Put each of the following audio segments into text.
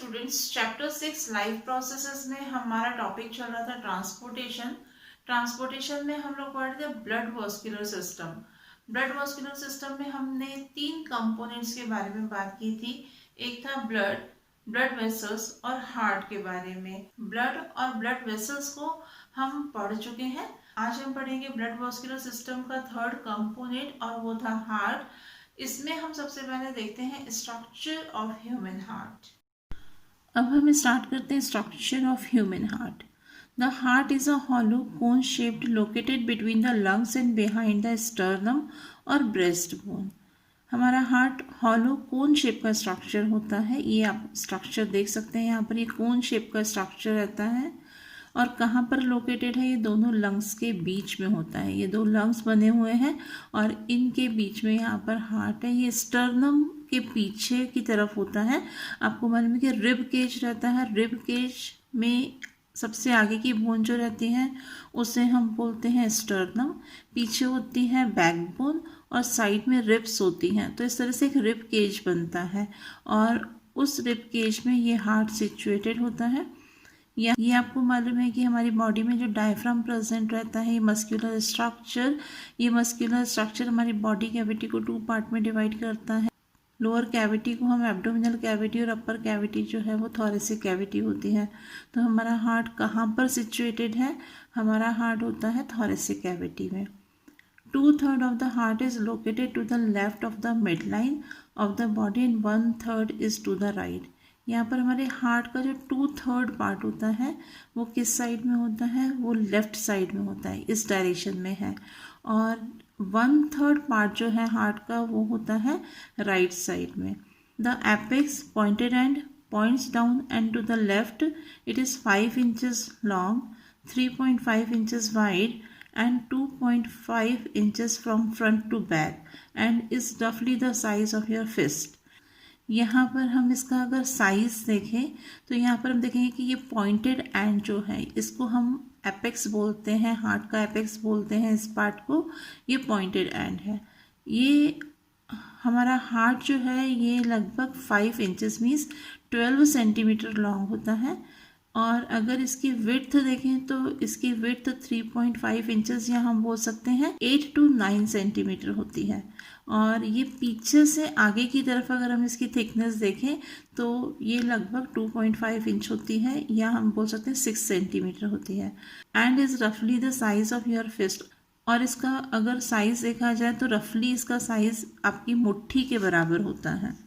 Students, chapter 6 life processes में हमारा topic चल रहा था ट्रांसपोर्टेशन। ट्रांसपोर्टेशन में हम लोग पढ़ रहे थे blood vascular system. Blood vascular system में हमने 3 कंपोनेंट्स के बारे में बात की थी। एक था ब्लड वेसल्स और हार्ट के बारे में। ब्लड और ब्लड वेसल्स को हम पढ़ चुके हैं। आज हम पढ़ेंगे ब्लड वास्कुलर सिस्टम का थर्ड कंपोनेंट और वो था हार्ट। इसमें हम सबसे पहले देखते हैं स्ट्रक्चर ऑफ ह्यूमन हार्ट। अब हम स्टार्ट करते हैं structure of human heart. The heart is a hollow cone shaped located between the lungs and behind the sternum और ब्रेस्ट बोन। हमारा हार्ट हॉलो कोन शेप का स्ट्रक्चर होता है। ये आप स्ट्रक्चर देख सकते हैं, यहाँ पर ये कोन शेप का स्ट्रक्चर रहता है। और कहाँ पर लोकेटेड है? ये दोनों लंग्स के बीच में होता है। ये दो लंग्स बने हुए हैं और इनके बीच में यहाँ पर हार्ट है। ये स्टर्नम के पीछे की तरफ होता है। आपको मालूम है कि रिब केज रहता है। रिब केज में सबसे आगे की बोन जो रहती है उसे हम बोलते हैं स्टर्नम। पीछे होती है बैकबोन और साइड में रिब्स होती हैं। तो इस तरह से एक रिब केज बनता है और उस रिब केज में ये हार्ट सिचुएटेड होता है। ये आपको मालूम है कि हमारी बॉडी में जो डायफ्राम प्रेजेंट रहता है, ये मस्कुलर स्ट्रक्चर हमारी बॉडी कैविटी को 2 पार्ट में डिवाइड करता है। लोअर कैविटी को हम एब्डोमिनल कैविटी और अपर कैविटी जो है वो थोरेसिक कैविटी होती है। तो हमारा हार्ट कहाँ पर सिचुएटेड है? हमारा हार्ट होता है थोरेसिक कैविटी में। 2/3 of the heart is located to the left of the midline of the body and 1/3 is to the right. यहाँ पर हमारे हार्ट का जो 2/3 पार्ट होता है वो किस साइड में होता है? वो लेफ्ट साइड में होता है, इस डायरेक्शन में है। और 1/3 पार्ट जो है हार्ट का वो होता है राइट साइड में। The apex pointed end points down and to the left. It is 5 inches long, 3.5 inches wide and 2.5 inches from front to back and is roughly the size of your fist. यहाँ पर हम इसका अगर size देखें तो यहाँ पर हम देखेंगे कि ये पॉइंटेड एंड जो है इसको हम एपेक्स बोलते हैं, हार्ट का एपेक्स बोलते हैं इस पार्ट को। ये पॉइंटेड एंड है। ये हमारा हार्ट जो है ये लगभग 5 inches मीन्स 12 सेंटीमीटर लॉन्ग होता है। और अगर इसकी विड्थ देखें तो इसकी विड्थ 3.5 इंचेस या हम बोल सकते हैं 8 to 9 सेंटीमीटर होती है। और ये पीछे से आगे की तरफ अगर हम इसकी थिकनेस देखें तो ये लगभग 2.5 इंच होती है या हम बोल सकते हैं 6 सेंटीमीटर होती है। एंड इज़ रफली the size of your fist. और इसका अगर साइज देखा जाए तो रफली इसका साइज आपकी मुट्ठी के बराबर होता है।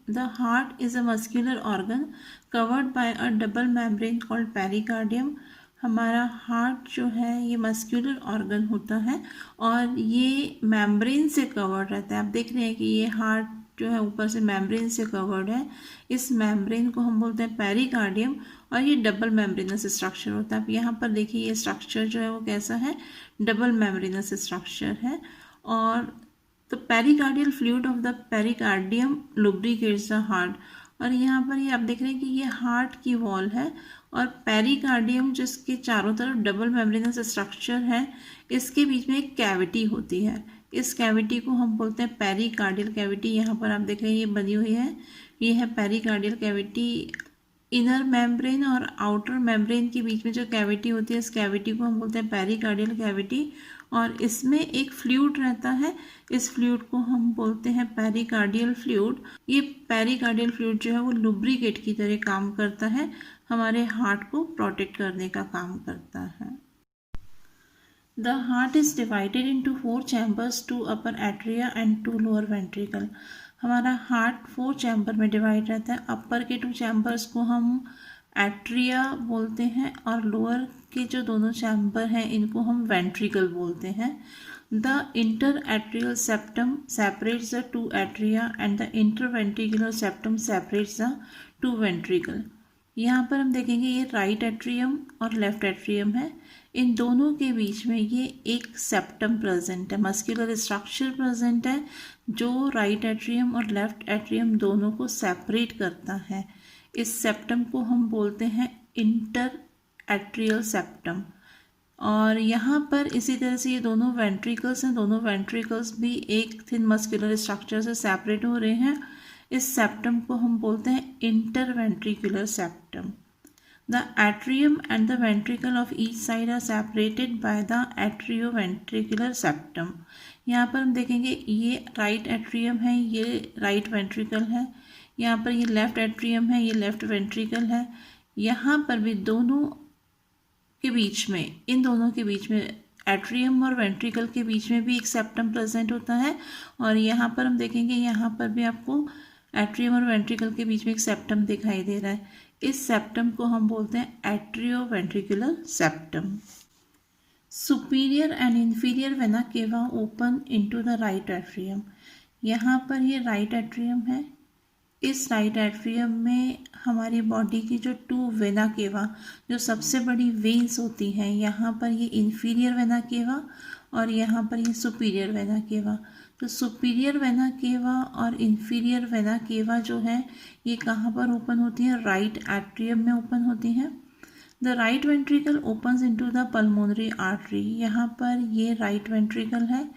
The heart is a muscular organ covered by a double membrane called pericardium. हमारा हार्ट जो है ये मस्कुलर ऑर्गन होता है और ये मेम्ब्रेन से कवर्ड रहता है। आप देख रहे हैं कि ये हार्ट जो है ऊपर से मेम्ब्रेन से कवर्ड है। इस मेम्ब्रेन को हम बोलते हैं पेरिकार्डियम और ये डबल मेम्ब्रेनस स्ट्रक्चर होता है। आप यहाँ पर देखिए ये स्ट्रक्चर जो है वो कैसा है? डबल मेम्ब्रेनस स्ट्रक्चर है। और तो pericardial fluid of the pericardium lubricates the heart. और यहाँ पर ये आप देख रहे हैं कि ये हार्ट की वॉल है और पेरिकार्डियम जिसके चारों तरफ डबल मेम्ब्रेनस स्ट्रक्चर है, इसके बीच में एक कैविटी होती है। इस कैविटी को हम बोलते हैं पेरिकार्डियल कैविटी। यहाँ पर आप देख रहे हैं ये बनी हुई है, ये है पेरिकार्डियल कैविटी। इनर मेम्ब्रेन और आउटर मेम्ब्रेन के बीच में जो कैविटी होती है इस कैविटी को हम बोलते हैं पेरिकार्डियल कैविटी। और इसमें एक फ्लूइड रहता है, इस फ्लूइड को हम बोलते हैं पेरिकार्डियल फ्लूइड। ये पेरिकार्डियल फ्लूइड जो है वो लुब्रिकेट की तरह काम करता है, हमारे हार्ट को प्रोटेक्ट करने का काम करता है। The heart is divided into 4 chambers, 2 upper atria and 2 lower ventricle. हमारा हार्ट 4 चैम्बर में डिवाइड रहता है। अपर के 2 चैम्बर्स को हम एट्रिया बोलते हैं और लोअर के जो दोनों चैम्बर हैं इनको हम वेंट्रिकल बोलते हैं। The inter atrial septum separates the 2 atria and the interventricular septum separates the 2 ventricle। यहाँ पर हम देखेंगे ये राइट एट्रियम और लेफ्ट एट्रियम है। इन दोनों के बीच में ये एक सेप्टम प्रेजेंट है, मस्कुलर स्ट्रक्चर प्रेजेंट है जो राइट एट्रियम और लेफ्ट एट्रियम दोनों को सेपरेट करता है। इस सेप्टम को हम बोलते हैं इंटर एट्रियल सेप्टम। और यहाँ पर इसी तरह से ये दोनों वेंट्रिकल्स हैं, दोनों वेंट्रिकल्स भी एक थिन मस्कुलर स्ट्रक्चर से सेपरेट हो रहे हैं। इस सेप्टम को हम बोलते हैं interventricular septum. The atrium and the ventricle of each side are separated by the atrioventricular septum. यहाँ पर हम देखेंगे ये राइट एट्रियम है, ये राइट वेंट्रिकल है। यहाँ पर ये लेफ्ट एट्रियम है, ये लेफ्ट वेंट्रिकल है। यहाँ पर भी दोनों के बीच में, इन दोनों के बीच में, एट्रियम और वेंट्रिकल के बीच में भी एक सेप्टम प्रेजेंट होता है। और यहाँ पर हम देखेंगे यहाँ पर भी आपको एट्रियम और वेंट्रिकल के बीच में एक सेप्टम दिखाई दे रहा है। इस सेप्टम को हम बोलते हैं atrioventricular septum. Superior and inferior vena cava open into the right atrium. यहाँ पर ये राइट एट्रियम है। इस राइट एट्रियम में हमारी बॉडी की जो 2 वेना केवा, जो सबसे बड़ी वेन्स होती हैं, यहाँ पर ये इंफीरियर वेना केवा और यहाँ पर ये सुपीरियर वेना केवा। तो सुपीरियर वेना केवा और इंफीरियर वेना केवा जो है ये कहाँ पर ओपन होती हैं? राइट एट्रियम में ओपन होती हैं। The right ventricle opens into the pulmonary artery. यहाँ पर ये राइट वेंट्रिकल है।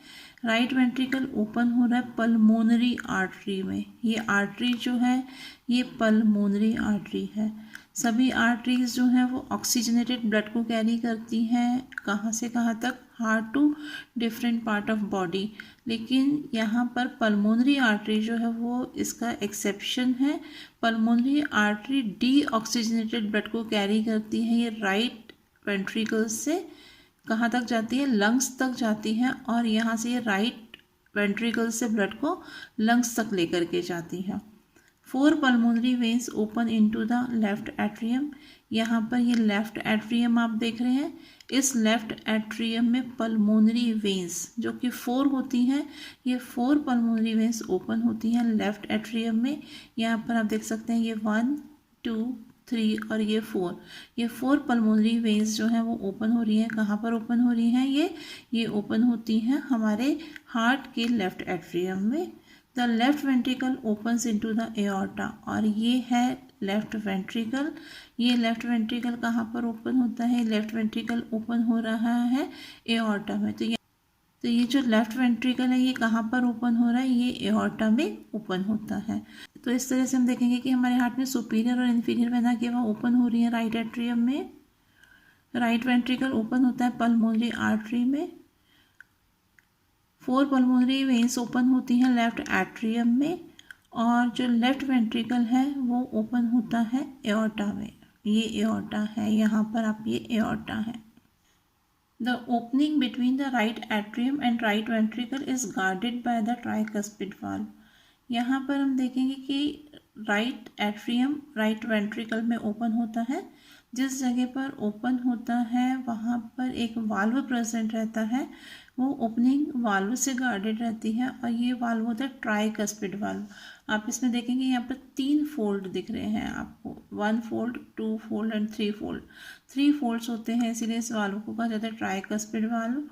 राइट वेंट्रिकल ओपन हो रहा है पल्मोनरी आर्टरी में। ये आर्टरी जो है ये पल्मोनरी आर्टरी है। सभी आर्टरीज जो हैं वो ऑक्सीजनेटेड ब्लड को कैरी करती हैं, कहाँ से कहाँ तक? Heart to different part of body. लेकिन यहाँ पर पल्मोनरी आर्टरी जो है वो इसका एक्सेप्शन है। Pulmonary artery D oxygenated blood को कैरी करती है। ये राइट वेंट्रिकल से कहाँ तक जाती है? लंग्स तक जाती है और यहाँ से ये राइट वेंट्रिकल से ब्लड को लंग्स तक लेकर के जाती है। 4 pulmonary veins open into the left atrium. यहाँ पर ये लेफ्ट एट्रियम आप देख रहे हैं। इस लेफ्ट एट्रियम में पल्मोनरी वेन्स जो कि 4 होती हैं, ये 4 पल्मोनरी वेन्स ओपन होती हैं लेफ्ट एट्रियम में। यहाँ पर आप देख सकते हैं ये 1, 2, 3 और ये 4, ये 4 पल्मोनरी वेन्स जो हैं वो ओपन हो रही हैं। कहाँ पर ओपन हो रही हैं? ये ओपन होती हैं हमारे हार्ट के लेफ्ट एट्रियम में। The left ventricle opens into the aorta. और ये है लेफ्ट वेंट्रिकल। ये लेफ्ट वेंट्रिकल कहाँ पर ओपन होता है? लेफ्ट वेंट्रिकल ओपन हो रहा है एओर्टा में। तो ये जो लेफ्ट वेंट्रिकल है ये कहाँ पर ओपन हो रहा है? ये एओर्टा में ओपन होता है। तो इस तरह से हम देखेंगे कि हमारे हार्ट में सुपीरियर और इन्फीरियर वेना केवा ओपन हो रही है राइट एट्रियम में। राइट वेंट्रिकल ओपन होता है पल्मोनरी आर्टरी में। 4 पल्मोनरी वेन्स ओपन होती हैं लेफ्ट एट्रियम में और जो लेफ्ट वेंट्रिकल है वो ओपन होता है एओर्टा में। ये एओर्टा है, यहाँ पर आप ये एओर्टा है। The opening between the right atrium and right ventricle is guarded by the tricuspid valve। यहाँ पर हम देखेंगे कि राइट एट्रियम राइट वेंट्रिकल में ओपन होता है। जिस जगह पर ओपन होता है वहाँ पर एक वाल्व प्रेजेंट रहता है, वो ओपनिंग वाल्व से गार्डेड रहती है और ये वाल्व होता है ट्राइकस्पिड वाल्व। आप इसमें देखेंगे यहाँ पर 3 फोल्ड दिख रहे हैं आपको, 1 fold, 2 fold and 3 fold. 3 folds होते हैं, इसीलिए इस वाल्व को कहा जाता है tricuspid valve.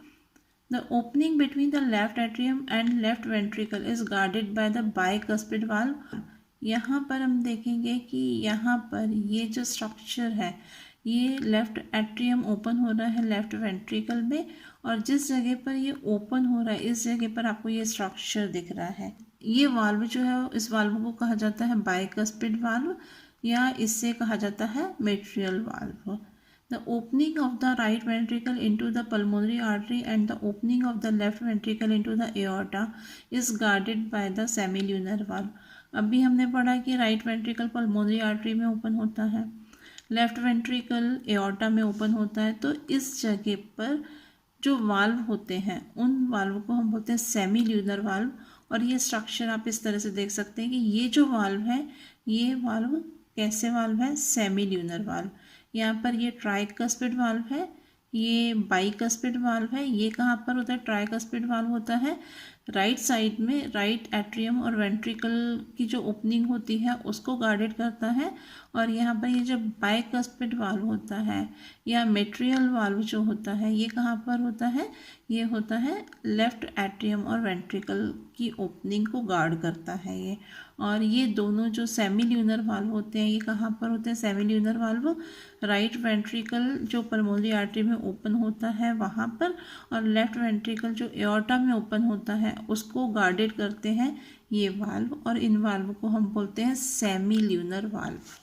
The opening between the left atrium and left ventricle is guarded by the bicuspid valve. यहाँ पर हम देखेंगे कि यहाँ पर ये जो स्ट्रक्चर है ये लेफ्ट एट्रियम ओपन हो रहा है लेफ्ट वेंट्रिकल में और जिस जगह पर ये ओपन हो रहा है इस जगह पर आपको ये स्ट्रक्चर दिख रहा है। ये वाल्व जो है इस वाल्व को कहा जाता है बाइकस्पिड वाल्व या इससे कहा जाता है मिट्रियल valve. The opening of the right ventricle into the pulmonary artery and the opening of the left ventricle into the aorta is guarded by the semilunar valve। अभी हमने पढ़ा कि राइट वेंट्रिकल पल्मोनरी आर्टरी में open होता है, left ventricle aorta में open होता है। तो इस जगह पर जो वाल्व होते हैं उन वाल्व को हम बोलते हैं सेमील्यूनर वाल्व और ये स्ट्रक्चर आप इस तरह से देख सकते हैं कि ये जो वाल्व है, ये वाल्व कैसे वाल्व है, सेमी ल्यूनर वाल्व। यहाँ पर ये ट्राइकस्पिड वाल्व है, ये बाइकस्पिड वाल्व है। ये कहाँ पर होता है, ट्राइकस्पिड वाल्व होता है राइट साइड में, राइट एट्रियम और वेंट्रिकल की जो ओपनिंग होती है उसको गार्डेड करता है। और यहाँ पर ये जब बाइकस्पिड वाल्व होता है या मेट्रियल वाल्व जो होता है, ये कहाँ पर होता है, ये होता है लेफ्ट एट्रियम और वेंट्रिकल की ओपनिंग को गार्ड करता है ये। और ये दोनों जो सेमी ल्यूनर वाल्व होते हैं, ये कहाँ पर होते हैं, semi lunar valve right ventricle जो पल्मोनरी आर्टरी में ओपन होता है वहाँ पर, और लेफ्ट वेंट्रिकल जो एओर्टा में ओपन होता है उसको गार्डेड करते हैं ये वाल्व। और इन वाल्व को हम बोलते हैं सेमी ल्यूनर वाल्व।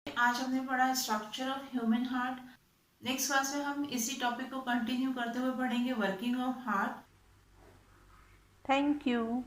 आज हमने पढ़ा structure of human heart. Next class में हम इसी टॉपिक को कंटिन्यू करते हुए पढ़ेंगे working of heart. Thank you.